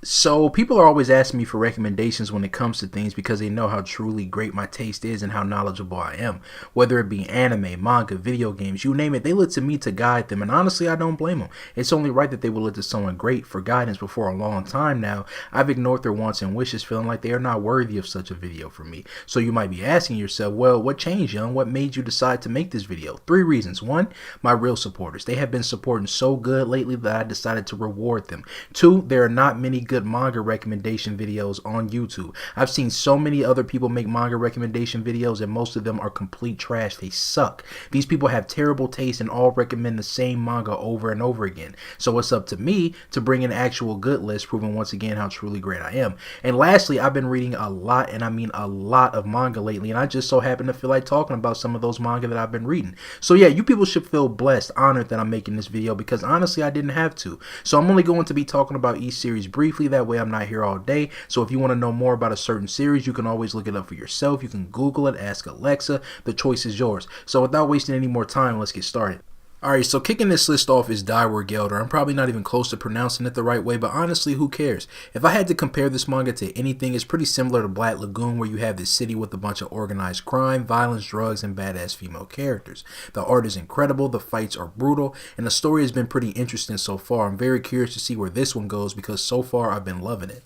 So people are always asking me for recommendations when it comes to things because they know how truly great my taste is and how knowledgeable I am. Whether it be anime, manga, video games, you name it, they look to me to guide them, and honestly I don't blame them. It's only right that they will look to someone great for guidance, but for a long time now, I've ignored their wants and wishes, feeling like they are not worthy of such a video for me. So you might be asking yourself, well, what changed, young? What made you decide to make this video? 3 reasons. 1, my real supporters. They have been supporting so good lately that I decided to reward them. 2, there are not many good manga recommendation videos on YouTube. I've seen so many other people make manga recommendation videos and most of them are complete trash. They suck. These people have terrible taste and all recommend the same manga over and over again. So it's up to me to bring an actual good list, proving once again how truly great I am. And lastly, I've been reading a lot, and I mean a lot of manga lately, and I just so happen to feel like talking about some of those manga that I've been reading. So yeah, you people should feel blessed, honored that I'm making this video, because honestly I didn't have to. So I'm only going to be talking about each series briefly, that way I'm not here all day. So if you want to know more about a certain series, you can always look it up for yourself. You can Google it, ask Alexa. The choice is yours. So without wasting any more time, let's get started. Alright, so kicking this list off is Where Gelder. I'm probably not even close to pronouncing it the right way, but honestly, who cares? If I had to compare this manga to anything, it's pretty similar to Black Lagoon, where you have this city with a bunch of organized crime, violence, drugs, and badass female characters. The art is incredible, the fights are brutal, and the story has been pretty interesting so far. I'm very curious to see where this one goes because so far I've been loving it.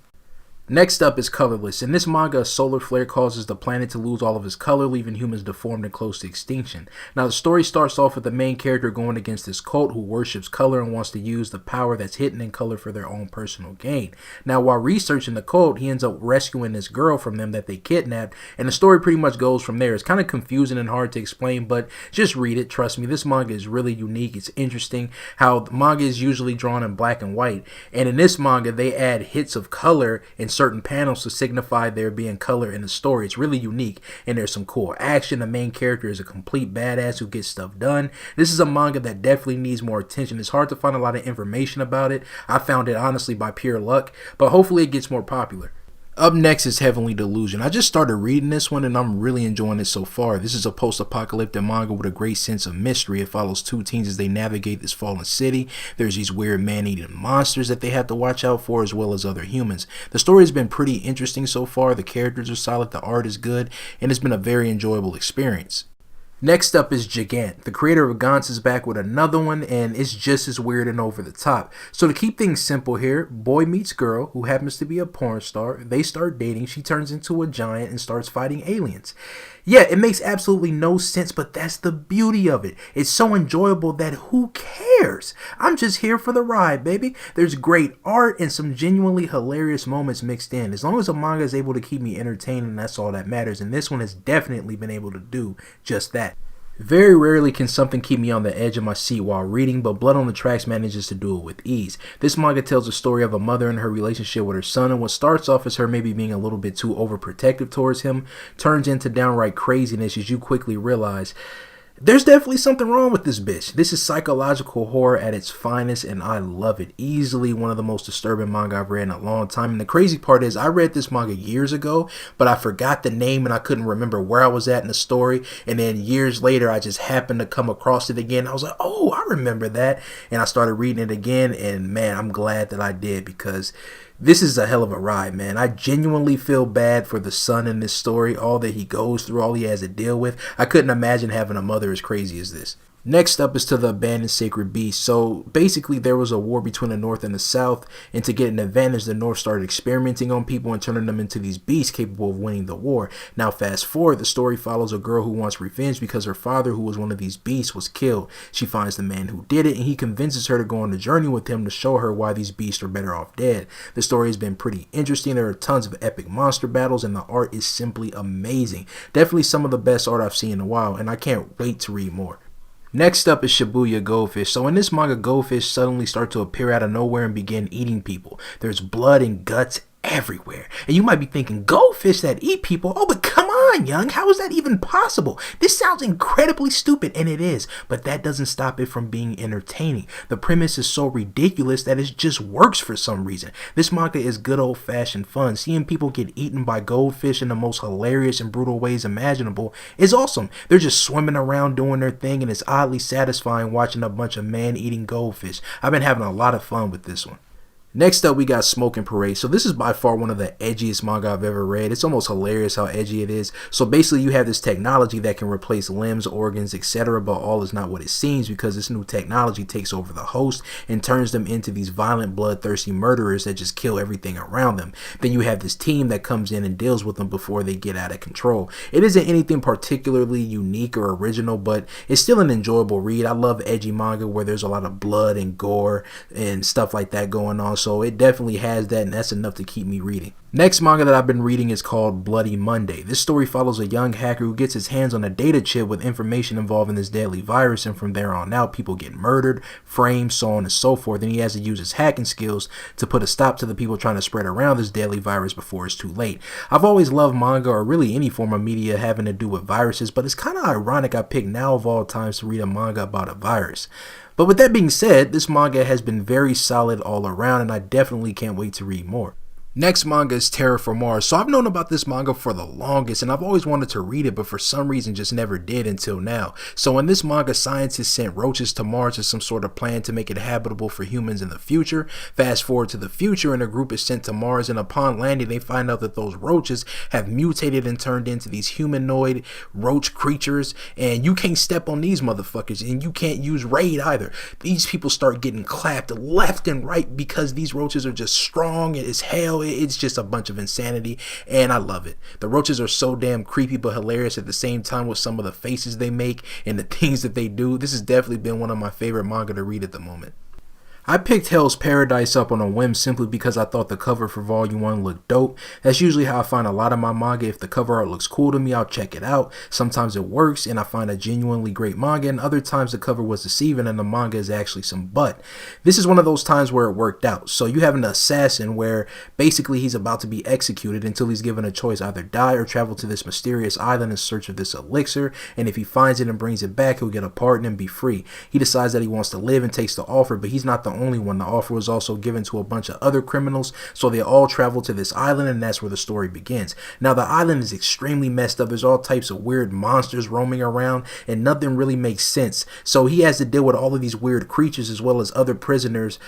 Next up is Coverless. In this manga, a solar flare causes the planet to lose all of its color, leaving humans deformed and close to extinction. Now, the story starts off with the main character going against this cult who worships color and wants to use the power that's hidden in color for their own personal gain. Now, while researching the cult, he ends up rescuing this girl from them that they kidnapped, and the story pretty much goes from there. It's kind of confusing and hard to explain, but just read it. Trust me, this manga is really unique. It's interesting how the manga is usually drawn in black and white, and in this manga, they add hits of color in certain panels to signify there being color in the story. It's really unique, and there's some cool action. The main character is a complete badass who gets stuff done. This is a manga that definitely needs more attention. It's hard to find a lot of information about it. I found it honestly by pure luck, but hopefully it gets more popular. Up next is Heavenly Delusion. I just started reading this one and I'm really enjoying it so far. This is a post-apocalyptic manga with a great sense of mystery. It follows 2 teens as they navigate this fallen city. There's these weird man-eating monsters that they have to watch out for, as well as other humans. The story has been pretty interesting so far. The characters are solid, the art is good, and it's been a very enjoyable experience. Next up is Gigant. The creator of Gigant is back with another one, and it's just as weird and over the top. So to keep things simple here, boy meets girl who happens to be a porn star. They start dating, she turns into a giant and starts fighting aliens. Yeah, it makes absolutely no sense, but that's the beauty of it. It's so enjoyable that who cares? I'm just here for the ride, baby. There's great art and some genuinely hilarious moments mixed in. As long as a manga is able to keep me entertained, that's all that matters, and this one has definitely been able to do just that. Very rarely can something keep me on the edge of my seat while reading, but Blood on the Tracks manages to do it with ease. This manga tells the story of a mother and her relationship with her son, and what starts off as her maybe being a little bit too overprotective towards him turns into downright craziness as you quickly realize there's definitely something wrong with this bitch. This is psychological horror at its finest, and I love it. Easily one of the most disturbing manga I've read in a long time. And the crazy part is I read this manga years ago, but I forgot the name and I couldn't remember where I was at in the story. And then years later, I just happened to come across it again. I was like, oh, I remember that. And I started reading it again, and man, I'm glad that I did, because this is a hell of a ride, man. I genuinely feel bad for the son in this story, all that he goes through, all he has to deal with. I couldn't imagine having a mother as crazy as this. Next up is To the Abandoned Sacred Beast. So basically there was a war between the North and the South, and to get an advantage, the North started experimenting on people and turning them into these beasts capable of winning the war. Now fast forward, the story follows a girl who wants revenge because her father, who was one of these beasts, was killed. She finds the man who did it, and he convinces her to go on a journey with him to show her why these beasts are better off dead. The story has been pretty interesting. There are tons of epic monster battles, and the art is simply amazing. Definitely some of the best art I've seen in a while, and I can't wait to read more. Next up is Shibuya Goldfish. So in this manga, goldfish suddenly start to appear out of nowhere and begin eating people. There's blood and guts everywhere. And you might be thinking, goldfish that eat people? Oh, but come on, young. How is that even possible? This sounds incredibly stupid, and it is. But that doesn't stop it from being entertaining. The premise is so ridiculous that it just works for some reason. This manga is good old-fashioned fun. Seeing people get eaten by goldfish in the most hilarious and brutal ways imaginable is awesome. They're just swimming around doing their thing, and it's oddly satisfying watching a bunch of man-eating goldfish. I've been having a lot of fun with this one. Next up, we got Smoke and Parade. So this is by far one of the edgiest manga I've ever read. It's almost hilarious how edgy it is. So basically, you have this technology that can replace limbs, organs, etc. But all is not what it seems, because this new technology takes over the host and turns them into these violent, bloodthirsty murderers that just kill everything around them. Then you have this team that comes in and deals with them before they get out of control. It isn't anything particularly unique or original, but it's still an enjoyable read. I love edgy manga where there's a lot of blood and gore and stuff like that going on. So it definitely has that, and that's enough to keep me reading. Next manga that I've been reading is called Bloody Monday. This story follows a young hacker who gets his hands on a data chip with information involving this deadly virus, and from there on out, people get murdered, framed, so on and so forth, and he has to use his hacking skills to put a stop to the people trying to spread around this deadly virus before it's too late. I've always loved manga, or really any form of media having to do with viruses, but it's kind of ironic I picked now of all times to read a manga about a virus. But with that being said, this manga has been very solid all around, and I definitely can't wait to read more. Next manga is Terror from Mars. So I've known about this manga for the longest, and I've always wanted to read it, but for some reason just never did until now. So in this manga, scientists sent roaches to Mars as some sort of plan to make it habitable for humans in the future. Fast forward to the future, and a group is sent to Mars, and upon landing, they find out that those roaches have mutated and turned into these humanoid roach creatures, and you can't step on these motherfuckers, and you can't use raid either. These people start getting clapped left and right because these roaches are just strong as hell. It's just a bunch of insanity, and I love it. The roaches are so damn creepy but hilarious at the same time with some of the faces they make and the things that they do. This has definitely been one of my favorite manga to read at the moment. I picked Hell's Paradise up on a whim simply because I thought the cover for volume 1 looked dope. That's usually how I find a lot of my manga. If the cover art looks cool to me, I'll check it out. Sometimes it works and I find a genuinely great manga, and other times the cover was deceiving and the manga is actually some butt. This is one of those times where it worked out. So you have an assassin where basically he's about to be executed until he's given a choice: either die or travel to this mysterious island in search of this elixir, and if he finds it and brings it back, he'll get a pardon and be free. He decides that he wants to live and takes the offer, but he's not the only one. The offer was also given to a bunch of other criminals, so they all travel to this island, and that's where the story begins. Now the island is extremely messed up. There's all types of weird monsters roaming around, and nothing really makes sense. So he has to deal with all of these weird creatures as well as other prisoners,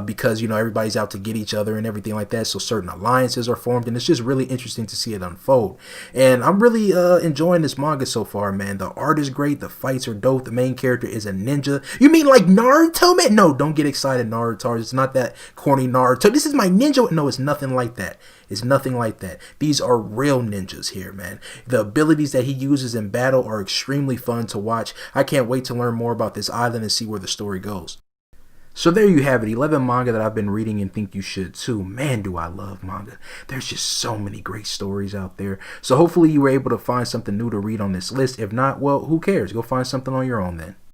because, you know, everybody's out to get each other and everything like that. So certain alliances are formed, and it's just really interesting to see it unfold. And I'm really enjoying this manga so far, man. The art is great. The fights are dope. The main character is a ninja. You mean like Naruto, man? No, don't get excited, Naruto. It's not that corny Naruto. This is my ninja. No, it's nothing like that. It's nothing like that. These are real ninjas here, man. The abilities that he uses in battle are extremely fun to watch. I can't wait to learn more about this island and see where the story goes. So there you have it, 11 manga that I've been reading and think you should too. Man, do I love manga. There's just so many great stories out there. So hopefully you were able to find something new to read on this list. If not, well, who cares? Go find something on your own then.